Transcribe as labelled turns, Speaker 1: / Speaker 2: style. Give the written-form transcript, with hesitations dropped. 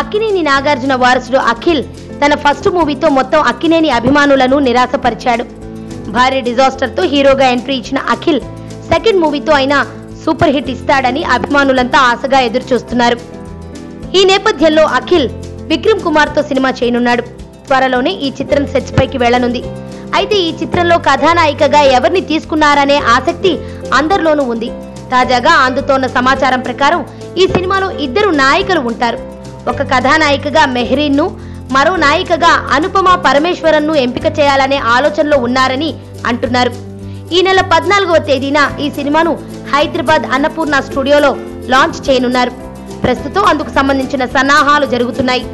Speaker 1: అక్కినేని నాగార్జున వారసుడు అఖిల్ తన ఫస్ట్ మూవీతో మొత్తం అక్కినేని అభిమానులను నిరాశపరిచాడు. భారీ డిజాస్టర్ తో హీరోగా ఎంట్రీ ఇచ్చిన అఖిల్ సెకండ్ మూవీతో అయినా సూపర్ హిట్ ఇస్తాడని అభిమానులంతా ఆశగా ఎదురు చూస్తున్నారు. ఈ నేపథ్యంలో అఖిల్ విక్రమ్ కుమార్ తో సినిమా చేయనున్నాడు. త్వరలోనే ఈ చిత్రం సెట్స్ పైకి వెళ్లనుంది. అయితే ఈ చిత్రంలో కథానాయికగా ఎవరిని తీసుకున్నారనే ఆసక్తి అందరిలోనూ ఉంది. తాజాగా అందుతోన్న సమాచారం ప్రకారం ఈ సినిమాలో ఇద్దరు నాయికలు ఉంటారు. ఒక కథానాయికగా మెహ్రీన్ ను, మరో నాయికగా అనుపమ పరమేశ్వరన్ ను ఎంపిక చేయాలనే ఆలోచనలో ఉన్నారని అంటున్నారు. ఈ నెల 14వ తేదీన ఈ సినిమాను హైదరాబాద్ అన్నపూర్ణ స్టూడియోలో లాంచ్ చేయనున్నారు. ప్రస్తుతం అందుకు సంబంధించిన సన్నాహాలు జరుగుతున్నాయి.